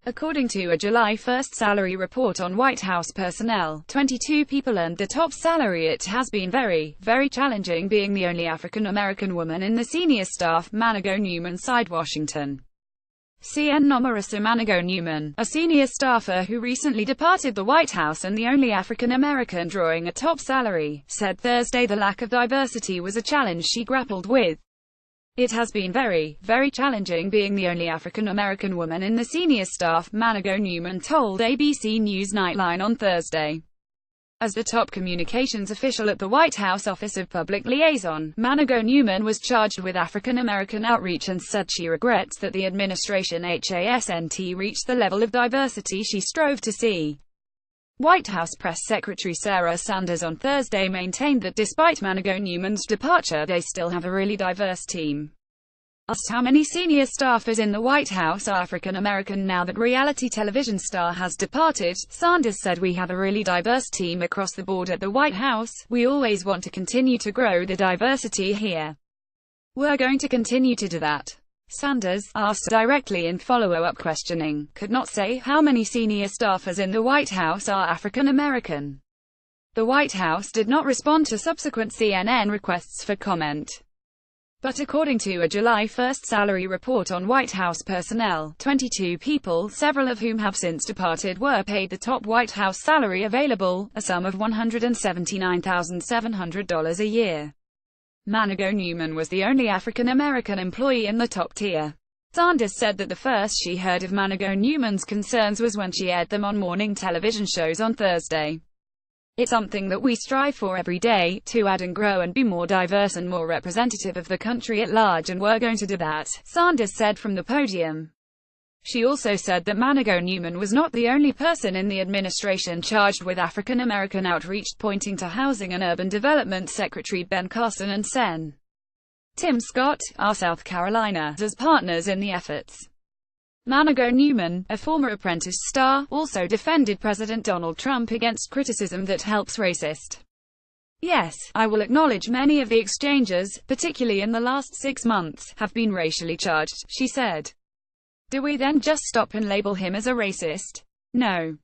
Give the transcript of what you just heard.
According to a July 1 salary report on White House personnel, 22 people earned the top salary. It has been very, very challenging being the only African-American woman in the senior staff, Manago Newman said Washington. CN Omarosa Manago Newman, a senior staffer who recently departed the White House and the only African-American drawing a top salary, said Thursday the lack of diversity was a challenge she grappled with. It has been very, very challenging being the only African-American woman in the senior staff, Manago Newman told ABC News Nightline on Thursday. As the top communications official at the White House Office of Public Liaison, Manago Newman was charged with African-American outreach and said she regrets that the administration hasn't reached the level of diversity she strove to see. White House Press Secretary Sarah Sanders on Thursday maintained that despite Manago Newman's departure, they still have a really diverse team. Asked how many senior staffers in the White House are African American now that reality television star has departed, Sanders said, "We have a really diverse team across the board at the White House. We always want to continue to grow the diversity here. We're going to continue to do that." Sanders, asked directly in follow-up questioning, could not say how many senior staffers in the White House are African American. The White House did not respond to subsequent CNN requests for comment. But according to a July 1 salary report on White House personnel, 22 people, several of whom have since departed, were paid the top White House salary available, a sum of $179,700 a year. Manago Newman was the only African-American employee in the top tier. Sanders said that the first she heard of Manago Newman's concerns was when she aired them on morning television shows on Thursday. "It's something that we strive for every day, to add and grow and be more diverse and more representative of the country at large, and we're going to do that," Sanders said from the podium. She also said that Manago Newman was not the only person in the administration charged with African American outreach, pointing to Housing and Urban Development Secretary Ben Carson and Sen. Tim Scott, our South Carolina, as partners in the efforts. Manago Newman, a former Apprentice star, also defended President Donald Trump against criticism that helps racist. "Yes, I will acknowledge many of the exchanges, particularly in the last 6 months, have been racially charged," she said. "Do we then just stop and label him as a racist? No.